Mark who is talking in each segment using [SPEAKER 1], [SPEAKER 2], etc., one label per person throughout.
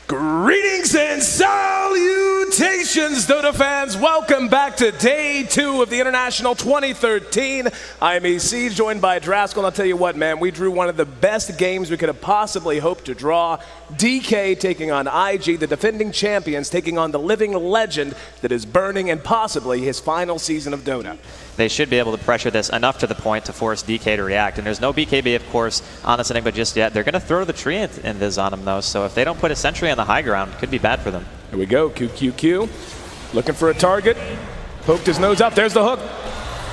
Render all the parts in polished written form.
[SPEAKER 1] Greetings and salutations, Dota fans. Welcome back to Day 2 of the International 2013. I'm Ayesee, joined by Draskyl. And I'll tell you what, man, we drew one of the best games we could have possibly hoped to draw. DK taking on IG, the defending champions, taking on the living legend that is burning and possibly his final season of Dota.
[SPEAKER 2] They should be able to pressure this enough to the point to force DK to react. And there's no BKB, of course, on this Enigma just yet. They're going to throw the tree in this on him, though. So if they don't put a sentry on the high ground, it could be bad for them.
[SPEAKER 1] Here we go. QQQ looking for a target. Poked his nose up. There's the hook.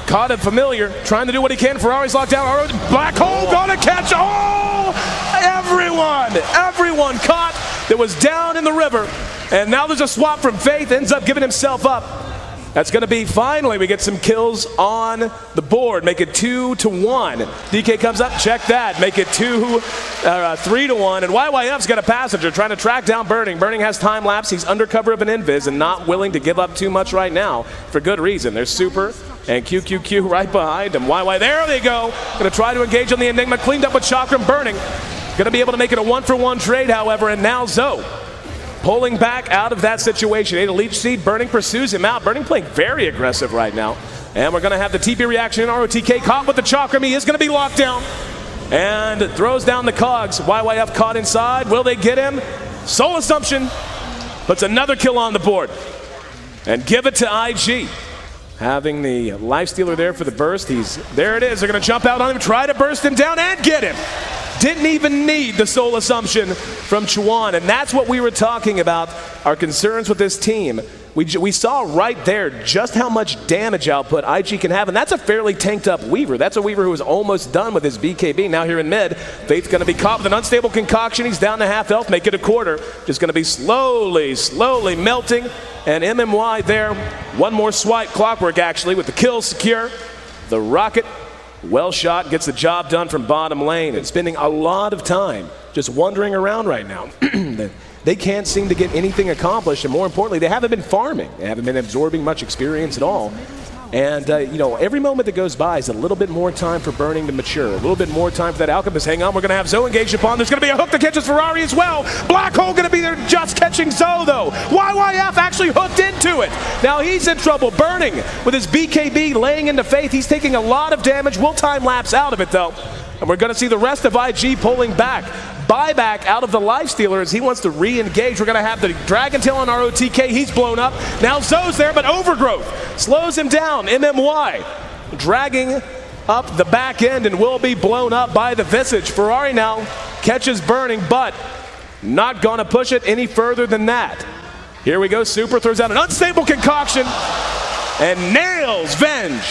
[SPEAKER 1] Caught him familiar. Trying to do what he can. Ferrari's locked down. Black hole gonna catch. Oh! Everyone caught that was down in the river. And now there's a swap from Faith. Ends up giving himself up. That's going to be, finally, we get some kills on the board. Make it 2-1. DK comes up, check that. Make it 3-1. And YYF's got a passenger trying to track down Burning. Burning has time lapse. He's under cover of an invis and not willing to give up too much right now for good reason. There's Super and QQQ right behind him. YY, there they go. Going to try to engage on the Enigma. Cleaned up with Chakram. Burning. Going to be able to make it a 1-for-1 trade, however, and now Zoe pulling back out of that situation. Ate a leech seed. Burning pursues him out. Burning playing very aggressive right now. And we're going to have the TP reaction in ROTK. Caught with the Chakram. He is going to be locked down. And throws down the cogs. YYF caught inside. Will they get him? Soul Assumption puts another kill on the board. And give it to IG. Having the Lifestealer there for the burst. There it is. They're going to jump out on him. Try to burst him down and get him. Didn't even need the Soul Assumption from Chuan, and that's what we were talking about, our concerns with this team. We saw right there just how much damage output IG can have, and that's a fairly tanked up Weaver. That's a Weaver who is almost done with his BKB. Now here in mid, Faith's going to be caught with an unstable concoction. He's down to half health, make it a quarter. Just going to be slowly melting, and MMY there. One more swipe, Clockwork actually, with the kill secure. The rocket, well shot, gets the job done from bottom lane, and spending a lot of time just wandering around right now. They can't seem to get anything accomplished, and more importantly, they haven't been farming. They haven't been absorbing much experience at all. And, you know, every moment that goes by is a little bit more time for Burning to mature, a little bit more time for that Alchemist. Hang on, we're going to have Zoe engaged upon. There's going to be a hook that catches Ferrari as well. Black Hole going to be there just catching Zoe, though. YYF actually hooked into it. Now he's in trouble. Burning with his BKB laying into Faith. He's taking a lot of damage. Will time lapse out of it, though. And we're going to see the rest of IG pulling back. Buyback out of the Lifestealer as he wants to re-engage. We're going to have the Dragon Tail on ROTK. He's blown up. Now Zoe's there, but Overgrowth slows him down. MMY dragging up the back end and will be blown up by the Visage. Ferrari now catches Burning, but not going to push it any further than that. Here we go. Super throws out an unstable concoction and nails Venge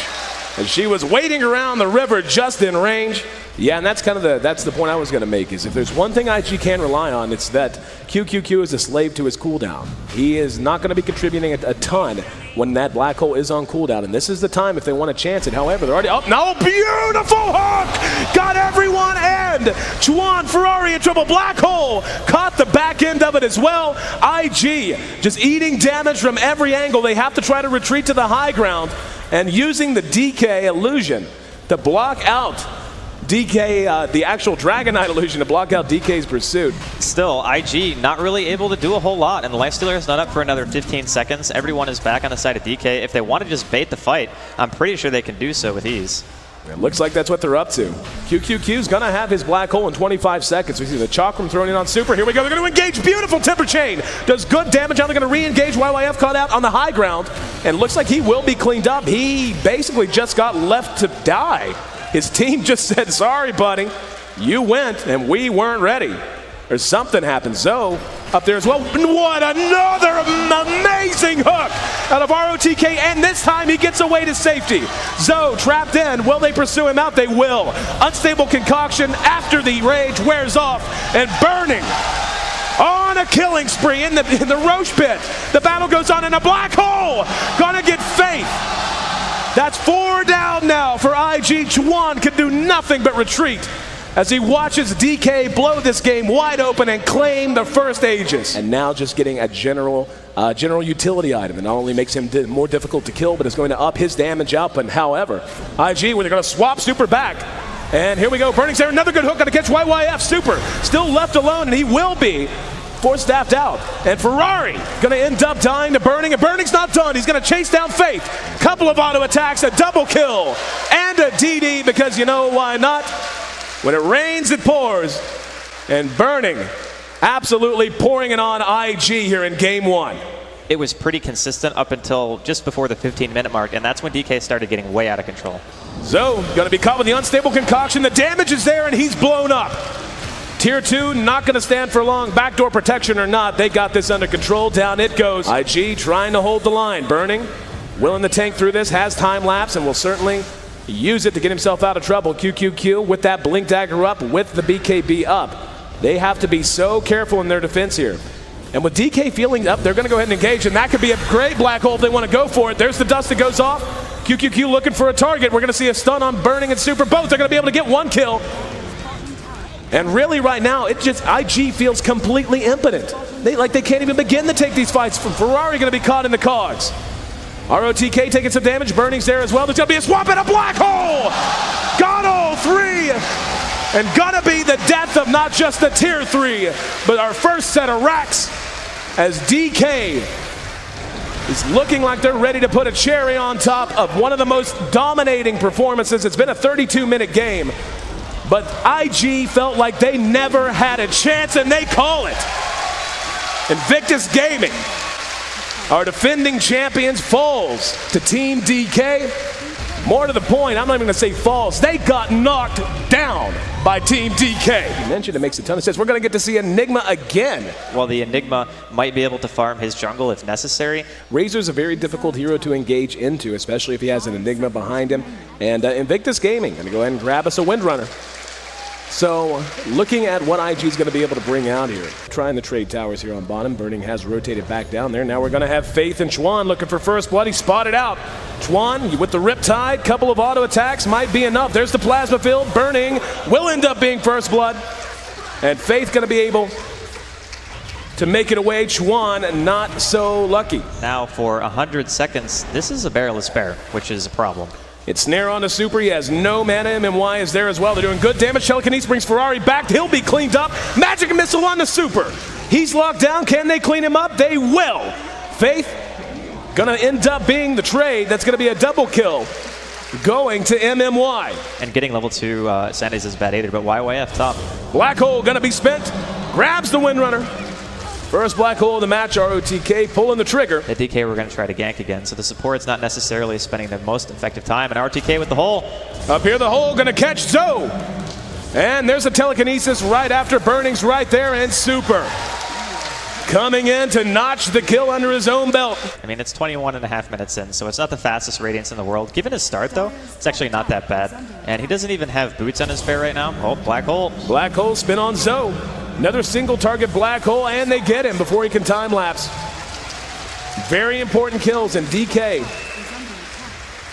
[SPEAKER 1] as she was waiting around the river just in range. Yeah, and that's kind of the point I was going to make, is if there's one thing IG can rely on, it's that QQQ is a slave to his cooldown. He is not going to be contributing a ton when that Black Hole is on cooldown, and this is the time if they want to chance it. However, they're already up. No, beautiful hook! Got everyone, and Chuan, Ferrari in trouble. Black Hole caught the back end of it as well. IG just eating damage from every angle. They have to try to retreat to the high ground, and using the DK illusion to block out DK, the actual Dragonite illusion to block out DK's pursuit.
[SPEAKER 2] Still, IG not really able to do a whole lot, and the Lifestealer is not up for another 15 seconds. Everyone is back on the side of DK. If they want to just bait the fight, I'm pretty sure they can do so with ease.
[SPEAKER 1] It looks like that's what they're up to. QQQ's going to have his Black Hole in 25 seconds. We see the Chakram thrown in on Super. Here we go. They're going to engage. Beautiful Temper Chain. Does good damage. Now they're going to re-engage. YYF caught out on the high ground, and looks like he will be cleaned up. He basically just got left to die. His team just said, sorry, buddy, you went and we weren't ready. Or something happened. Zoe up there as well. What another amazing hook out of ROTK, and this time he gets away to safety. Zoe trapped in. Will they pursue him out? They will. Unstable concoction after the rage wears off, and Burning on a killing spree in the Roche pit. The battle goes on in a Black Hole. Gonna get Faith. That's 4 down now for IG. Chuan can do nothing but retreat as he watches DK blow this game wide open and claim the first Aegis. And now just getting a general utility item that not only makes him more difficult to kill, but is going to up his damage output. However, IG, when they're going to swap Super back, and here we go. Burning's there, another good hook, going to catch YYF. Super still left alone, and he will be force staffed out. And Ferrari gonna end up dying to Burning, and Burning's not done. He's gonna chase down Faith. Couple of auto attacks, a double kill, and a DD, because you know why not? When it rains, it pours. And Burning absolutely pouring it on IG here in game one.
[SPEAKER 2] It was pretty consistent up until just before the 15-minute mark, and that's when DK started getting way out of control.
[SPEAKER 1] Zoe gonna be caught with the unstable concoction. The damage is there, and he's blown up. Tier 2 not gonna stand for long. Backdoor protection or not, they got this under control. Down it goes. IG trying to hold the line. Burning, willing to tank through this, has time lapse, and will certainly use it to get himself out of trouble. QQQ with that blink dagger up, with the BKB up. They have to be so careful in their defense here. And with DK feeling up, they're going to go ahead and engage, and that could be a great black hole if they want to go for it. There's the dust that goes off. QQQ looking for a target. We're going to see a stun on Burning and Super. Both are going to be able to get one kill. And really right now, it just, IG feels completely impotent. They can't even begin to take these fights. Ferrari going to be caught in the cogs. ROTK taking some damage. Burning's there as well. There's going to be a swap and a black hole. Got all three. And gonna be the death of not just the tier 3, but our first set of racks, as DK is looking like they're ready to put a cherry on top of one of the most dominating performances. It's been a 32-minute game, but IG felt like they never had a chance, and they call it. Invictus Gaming, our defending champions, falls to Team DK. More to the point, I'm not even gonna say falls. They got knocked down by Team DK. You mentioned it makes a ton of sense. We're gonna get to see Enigma again.
[SPEAKER 2] Well, the Enigma might be able to farm his jungle if necessary.
[SPEAKER 1] Razor's a very difficult hero to engage into, especially if he has an Enigma behind him. And Invictus Gaming gonna go ahead and grab us a Windrunner. So, looking at what IG's going to be able to bring out here. Trying the trade towers here on bottom. Burning has rotated back down there. Now we're going to have Faith and Chuan looking for first blood. He spotted out. Chuan with the Riptide. Couple of auto attacks might be enough. There's the plasma field. Burning will end up being first blood. And Faith going to be able to make it away. Chuan not so lucky.
[SPEAKER 2] Now for 100 seconds, this is a barrelless bear, which is a problem.
[SPEAKER 1] It's snare on the Super. He has no mana. MMY is there as well. They're doing good damage. Telekinesis brings Ferrari back. He'll be cleaned up. Magic missile on the Super. He's locked down. Can they clean him up? They will. Faith gonna end up being the trade. That's gonna be a double kill going to MMY.
[SPEAKER 2] And getting level 2 Sandy's is bad either, but YYF top.
[SPEAKER 1] Black hole gonna be spent. Grabs the Windrunner. First black hole of the match, ROTK pulling the trigger.
[SPEAKER 2] At DK, we're going to try to gank again, so the support's not necessarily spending the most effective time. And ROTK with the hole.
[SPEAKER 1] Up here, the hole going to catch Zoe. And there's a telekinesis right after. Burning's right there, and Super coming in to notch the kill under his own belt.
[SPEAKER 2] I mean, it's 21.5 minutes in, so it's not the fastest Radiance in the world. Given his start, though, it's actually not that bad. And he doesn't even have boots on his bear right now. Oh, black hole.
[SPEAKER 1] Black hole spin on Zoe. Another single target black hole, and they get him before he can time lapse. Very important kills, and DK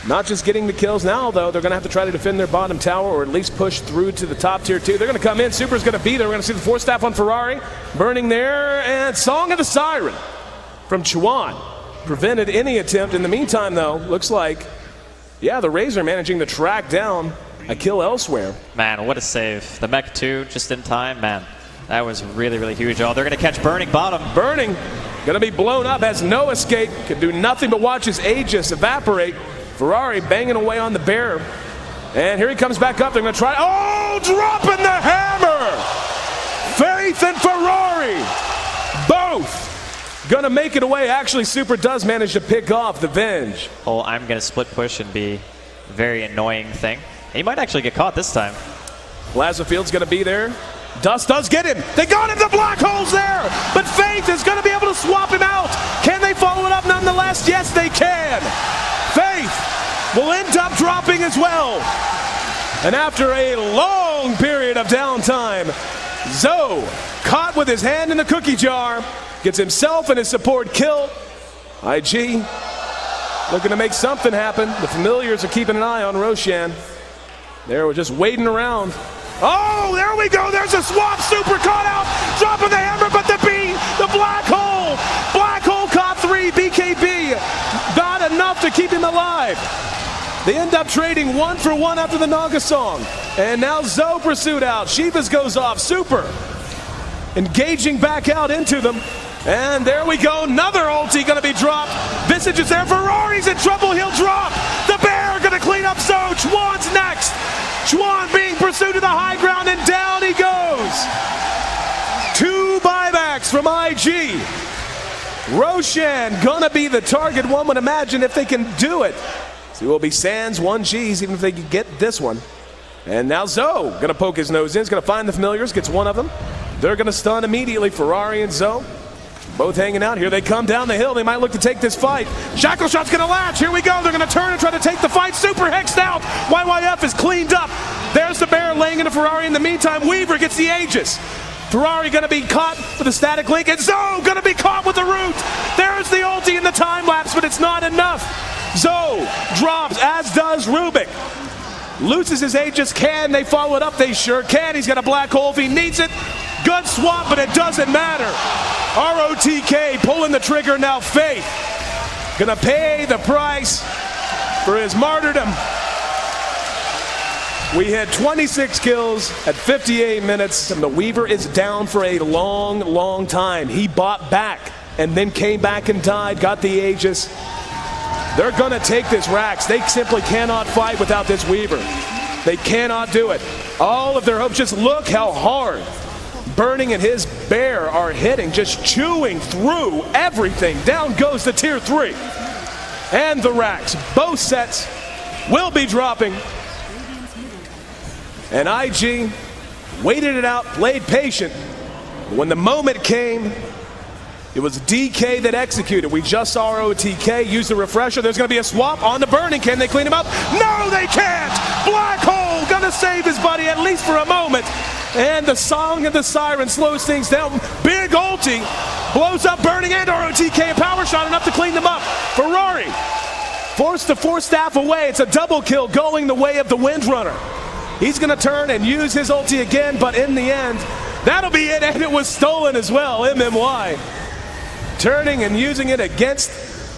[SPEAKER 1] not just getting the kills now, though. They're going to have to try to defend their bottom tower, or at least push through to the top tier 2. They're going to come in. Super's going to be there. We're going to see the force staff on Ferrari. Burning there, and Song of the Siren from Chuan prevented any attempt. In the meantime, though, looks like, yeah, the Razor managing to track down a kill elsewhere.
[SPEAKER 2] Man, what a save. The mech 2 just in time, man. That was really, really huge. Oh, they're going to catch Burning bottom.
[SPEAKER 1] Burning going to be blown up, has no escape, can do nothing but watch his Aegis evaporate. Ferrari banging away on the bear. And here he comes back up. They're going to try. Oh, dropping the hammer! Faith and Ferrari, both going to make it away. Actually, Super does manage to pick off the Venge.
[SPEAKER 2] Oh, I'm going to split push and be a very annoying thing. He might actually get caught this time.
[SPEAKER 1] Plasma Field's going to be there. Dust does get him. They got him. The black hole's there. But Faith is going to be able to swap him out. Can they follow it up nonetheless? Yes, they can. Faith will end up dropping as well. And after a long period of downtime, Zoe, caught with his hand in the cookie jar, gets himself and his support killed. IG looking to make something happen. The familiars are keeping an eye on Roshan. They're just waiting around. Oh, there we go. There's a swap. Super caught out. Dropping the hammer, but the black hole. Black hole caught 3. BKB got enough to keep him alive. They end up trading 1 for 1 after the Naga song. And now Zoe pursued out. Shivas goes off. Super engaging back out into them. And there we go, another ulti gonna be dropped. Visage is there, Ferrari's in trouble, he'll drop. The bear gonna clean up Zoe, Chuan's next. Chuan being pursued to the high ground and down he goes. 2 buybacks from IG. Roshan gonna be the target, one would imagine, if they can do it. So it will be Sans 1Gs even if they can get this one. And now Zoe gonna poke his nose in, he's gonna find the familiars, gets one of them. They're gonna stun immediately, Ferrari and Zoe. Both hanging out. Here they come down the hill. They might look to take this fight. Shackle Shot's going to latch. Here we go. They're going to turn and try to take the fight. Super hexed out. YYF is cleaned up. There's the bear laying into Ferrari. In the meantime, Weaver gets the Aegis. Ferrari going to be caught with a static link. And Zoe going to be caught with the root. There's the ulti in the time lapse, but it's not enough. Zoe drops, as does Rubik. Loses his Aegis. Can they follow it up? They sure can. He's got a black hole if he needs it. Good swap, but it doesn't matter. ROTK pulling the trigger now. Faith gonna pay the price for his martyrdom. We had 26 kills at 58 minutes, and the Weaver is down for a long time. He bought back and then came back and died, got the Aegis. They're gonna take this Rax. They simply cannot fight without this Weaver. They cannot do it. All of their hopes, just look how hard Burning and his bear are hitting, just chewing through everything. Down goes the tier 3. And the Rax. Both sets will be dropping. And IG waited it out, played patient. When the moment came, it was DK that executed. We just saw ROTK use the refresher. There's going to be a swap on the Burning. Can they clean him up? No, they can't! Black Hole gonna save his buddy, at least for a moment. And the song of the siren slows things down. Big ulti blows up Burning and ROTK. A power shot enough to clean them up. Ferrari forced to force staff away. It's a double kill going the way of the Windrunner. He's going to turn and use his ulti again, but in the end, that'll be it, and it was stolen as well. MMY turning and using it against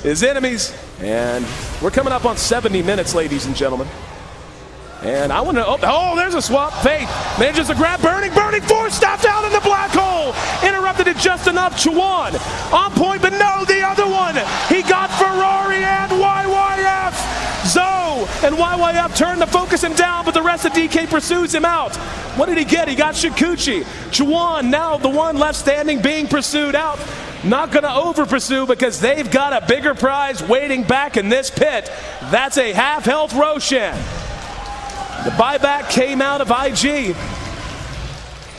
[SPEAKER 1] his enemies. And we're coming up on 70 minutes, ladies and gentlemen. And I want to, oh, there's a swap. Faith manages to grab Burning. Burning force staffed out in the black hole. Interrupted it just enough. Chuan on point, but no, the other one. He got Ferrari and YYF. Zoe and YYF turn to focus him down, but the rest of DK pursues him out. What did he get? He got Shikuchi. Chuan now the one left standing being pursued out. Not going to over pursue because they've got a bigger prize waiting back in this pit. That's a half health Roshan. The buyback came out of IG.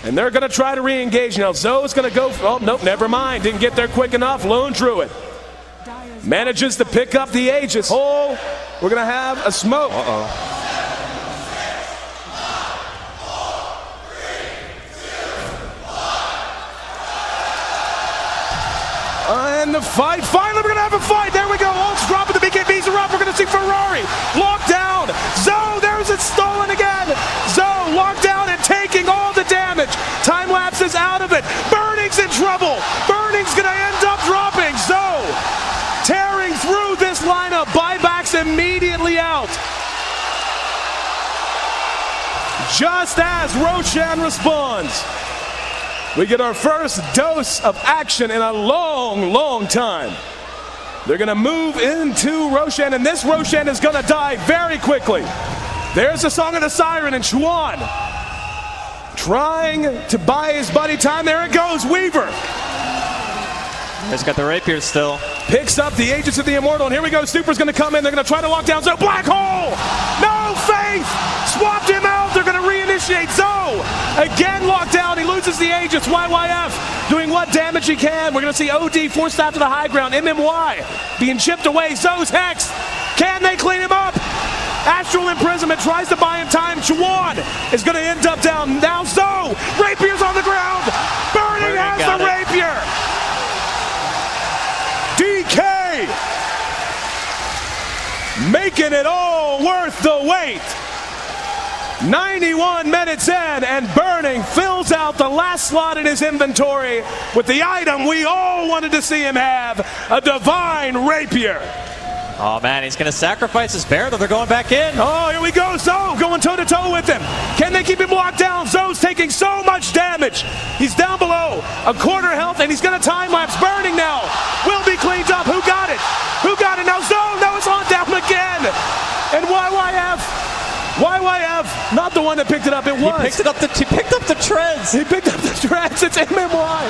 [SPEAKER 1] And they're going to try to re-engage. Now Zoe's going to go, oh, nope, never mind. Didn't get there quick enough. Lone Druid manages to pick up the Aegis. Hole, we're going to have a smoke. And the fight, finally we're going to have a fight. There we go, Ult's dropping, the BKBs are up. We're going to see Ferrari locked down. Zoe, there's it stolen again. Zoe locked down and taking all the damage. Time lapse is out of it. Burning's in trouble. Burning's going to end up dropping. Zoe tearing through this lineup. Buybacks immediately out. Just as Roshan responds. We get our first dose of action in a long time. They're going to move into Roshan, and this Roshan is going to die very quickly. There's the Song of the Siren, and Chuan trying to buy his buddy time. There it goes, Weaver.
[SPEAKER 2] He's got the rapier still.
[SPEAKER 1] Picks up the Aegis of the Immortal, and here we go. Super's going to come in. They're going to try to lock down Zoe. Black Hole! No, Faith! Swapped him out. They're going to reinitiate Zoe. Again locked down. He loses the Aegis. YYF doing what damage he can. We're going to see OD forced out to the high ground. MMY being chipped away. Zoe's hexed. Can they clean him up? Astral Imprisonment tries to buy him time. Chuan is going to end up down. Now Zoe. Rapier's on the ground. Burning has the rapier. DK making it all worth the wait. 91 minutes in, and Burning fills out the last slot in his inventory with the item we all wanted to see him have, a Divine Rapier.
[SPEAKER 2] Oh man, he's going to sacrifice his bear, though they're going back in.
[SPEAKER 1] Oh, here we go. Zoe going toe-to-toe with him. Can they keep him locked down? Zoe's taking so much damage. He's down below a quarter health, and he's going to time-lapse. Burning now. Will be cleaned up. Who got it? Who got it? Now Zoe, no, it's on down again. And YYF, not the one that picked it up. It was.
[SPEAKER 2] He picked up the treads.
[SPEAKER 1] He picked up the treads. It's MMY.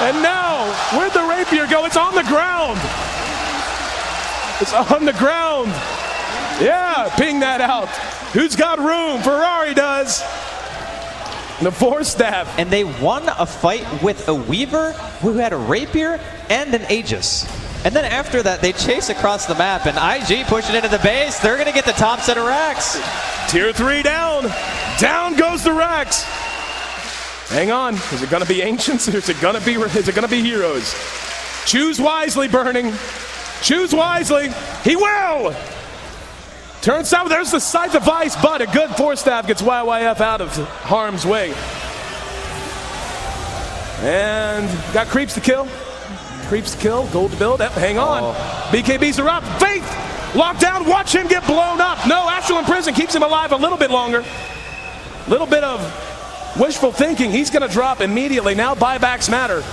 [SPEAKER 1] And now, where'd the rapier go? It's on the ground. It's on the ground. Yeah, ping that out. Who's got room? Ferrari does. The force staff.
[SPEAKER 2] And they won a fight with a Weaver who had a rapier and an Aegis. And then after that, they chase across the map, and IG pushing into the base. They're going to get the top set of racks.
[SPEAKER 1] Tier 3 down. Down goes the racks. Hang on. Is it going to be Ancients, or is it going to be Heroes? Choose wisely, Burning. Choose wisely. He will. Turns out there's the side device, but a good force staff gets YYF out of harm's way. And got creeps to kill. Creeps to kill. Gold to build. Hang on. BKBs are up. Faith locked down. Watch him get blown up. No, Astral Imprison keeps him alive a little bit longer. Little bit of wishful thinking. He's going to drop immediately. Now buybacks matter.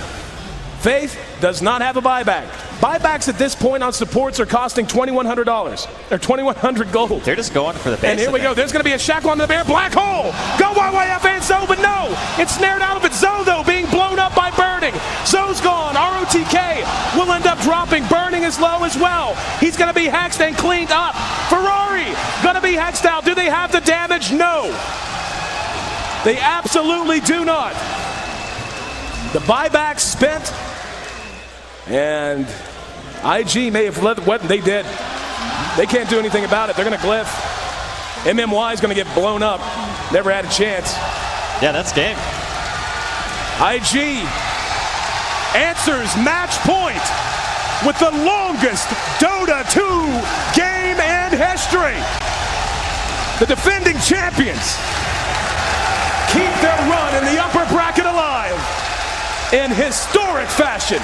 [SPEAKER 1] Faith does not have a buyback. Buybacks at this point on supports are costing $2,100 or 2,100 gold.
[SPEAKER 2] They're just going for the base.
[SPEAKER 1] And here we go. There's going to be a shackle on the bear. Black hole. Go YYF and Zoe, but no. It's snared out of it. Zoe, though, being blown up by Burning. Zoe's gone. ROTK will end up dropping. Burning is low as well. He's going to be hexed and cleaned up. Ferrari going to be hexed out. Do they have the damage? No. They absolutely do not. The buyback spent. And IG may have let what they did. They can't do anything about it. They're going to glyph. MMY is going to get blown up. Never had a chance.
[SPEAKER 2] Yeah, that's game.
[SPEAKER 1] IG answers match point with the longest Dota 2 game in history. The defending champions keep their run in the upper bracket alive in historic fashion.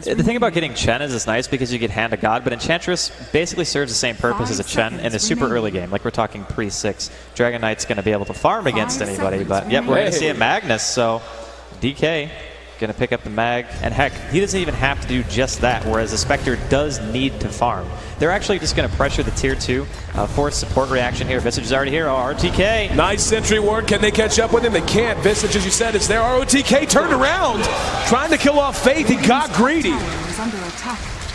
[SPEAKER 2] The thing about getting Chen is it's nice because you get Hand of God, but Enchantress basically serves the same purpose as a Chen in the super early game. Like we're talking pre-6. Dragon Knight's going to be able to farm against anybody, but yep, we're going to see a Magnus, so DK going to pick up the mag, and heck, he doesn't even have to do just that, whereas the Spectre does need to farm. They're actually just going to pressure the tier 2 force support reaction here. Visage is already here. Oh, RTK.
[SPEAKER 1] Nice sentry ward. Can they catch up with him? They can't. Visage, as you said, it's there. ROTK turned around, trying to kill off Faith. He got greedy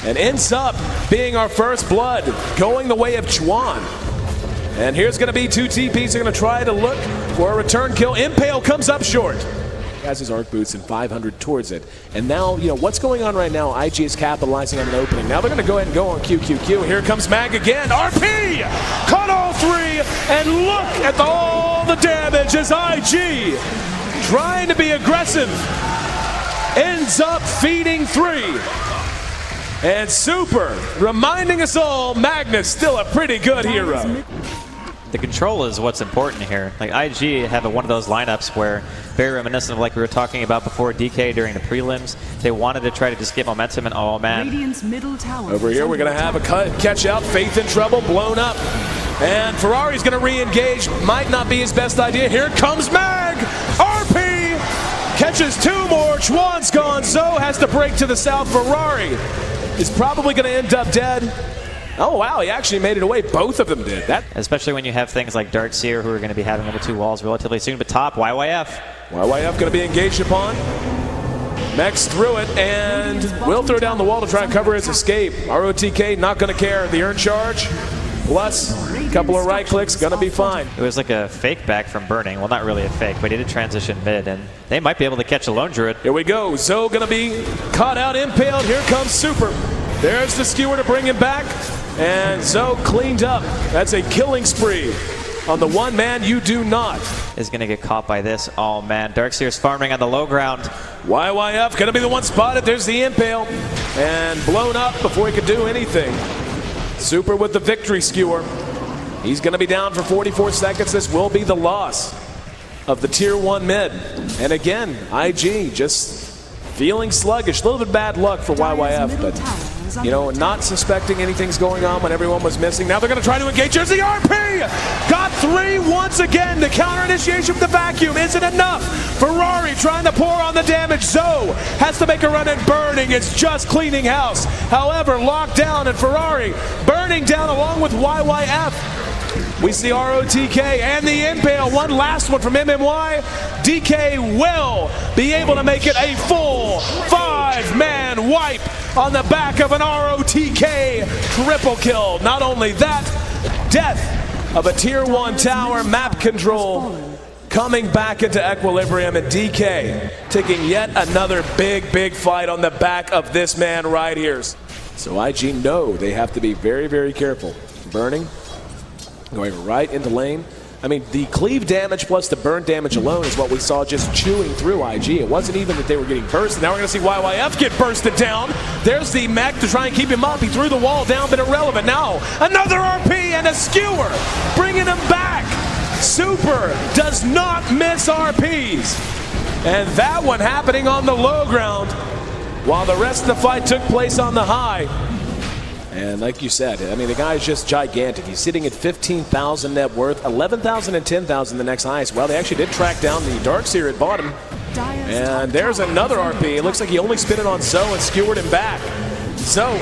[SPEAKER 1] and ends up being our first blood, going the way of Chuan. And here's going to be 2 TPs. They're going to try to look for a return kill. Impale comes up short. Has his arc boots and 500 towards it. And now, you know, what's going on right now? IG is capitalizing on an opening. Now they're going to go ahead and go on QQQ. Here comes Mag again. RP! Caught all 3, and look at all the damage as IG, trying to be aggressive, ends up feeding 3. And Super, reminding us all, Magnus still a pretty good hero.
[SPEAKER 2] The control is what's important here. Like IG have one of those lineups where very reminiscent of like we were talking about before DK during the prelims. They wanted to try to just get momentum, and oh man.
[SPEAKER 3] Middle tower
[SPEAKER 1] over here we're going to have a catch out. Faith in trouble, blown up. And Ferrari's going to re-engage. Might not be his best idea. Here comes Mag. RP catches 2 more. Chuan's gone. Zoe has to break to the south. Ferrari is probably going to end up dead. Oh, wow, he actually made it away. Both of them did. That,
[SPEAKER 2] especially when you have things like Darkseer who are going to be having over 2 walls relatively soon. But top, YYF.
[SPEAKER 1] YYF going to be engaged upon. Next through it, and will throw down the wall to try and cover his escape. ROTK not going to care. The earn charge, plus a couple of right clicks, going to be fine.
[SPEAKER 2] It was like a fake back from Burning. Well, not really a fake, but he did transition mid, and they might be able to catch a Lone Druid.
[SPEAKER 1] Here we go. Zoe going to be caught out, impaled. Here comes Super. There's the skewer to bring him back. And Zoe cleaned up. That's a killing spree on the one man you do not.
[SPEAKER 2] Is going to get caught by this. Oh man, Darkseer's farming on the low ground.
[SPEAKER 1] YYF going to be the one spotted. There's the impale. And blown up before he could do anything. Super with the victory skewer. He's going to be down for 44 seconds. This will be the loss of the tier 1 mid. And again, IG just feeling sluggish. A little bit bad luck for YYF, but you know, not suspecting anything's going on when everyone was missing. Now they're going to try to engage. Here's the RP! Got 3 once again. The counter initiation from the vacuum isn't enough. Ferrari trying to pour on the damage. Zoe has to make a run at Burning. It's just cleaning house. However, locked down, and Ferrari burning down along with YYF. We see ROTK and the Impale. One last one from MMY. DK will be able to make it a full 5-man wipe on the back of an ROTK triple kill. Not only that, death of a tier 1 tower, map control coming back into equilibrium, and DK taking yet another big fight on the back of this man right here. So IG know they have to be very careful. Burning, going right into lane. I mean, the cleave damage plus the burn damage alone is what we saw just chewing through IG. It wasn't even that they were getting bursted. Now we're going to see YYF get bursted down. There's the mech to try and keep him up. He threw the wall down, but irrelevant. Now, another RP and a skewer, bringing him back. Super does not miss RPs. And that one happening on the low ground, while the rest of the fight took place on the high. And like you said, I mean, the guy's just gigantic. He's sitting at 15,000 net worth, 11,000 and 10,000 the next highest. Well, they actually did track down the Darkseer at bottom. And there's another RP. It looks like he only spin it on Zoe and skewered him back. Zoe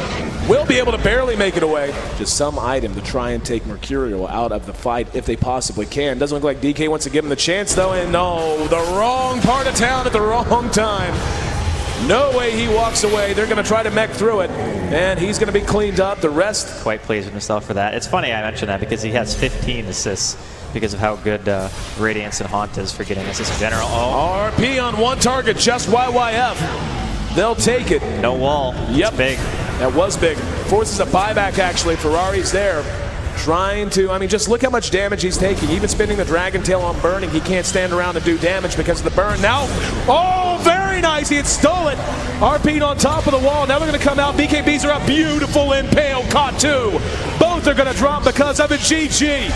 [SPEAKER 1] will be able to barely make it away. Just some item to try and take Mercurial out of the fight if they possibly can. Doesn't look like DK wants to give him the chance, though. And no, the wrong part of town at the wrong time. No way he walks away. They're going to try to mech through it, and he's going to be cleaned up. The rest...
[SPEAKER 2] Quite pleased with himself for that. It's funny I mentioned that because he has 15 assists because of how good Radiance and Haunt is for getting assists in general. Oh.
[SPEAKER 1] RP on one target, just YYF. They'll take it.
[SPEAKER 2] No wall.
[SPEAKER 1] Yep.
[SPEAKER 2] It's big.
[SPEAKER 1] That was big. Forces a buyback, actually. Ferrari's there. Trying to, I mean, just look how much damage he's taking. Even spinning the Dragon Tail on Burning, he can't stand around and do damage because of the burn. Now, oh, very nice. He had stole it. RP'd on top of the wall. Now they're going to come out. BKBs are up. Beautiful Impale. Caught 2. Both are going to drop because of it. GG.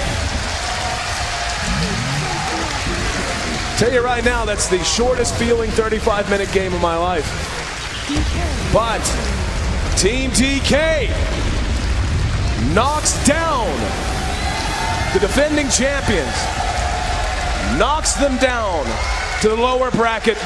[SPEAKER 1] Tell you right now, that's the shortest feeling 35-minute game of my life. But Team DK knocks down the defending champions, knocks them down to the lower bracket.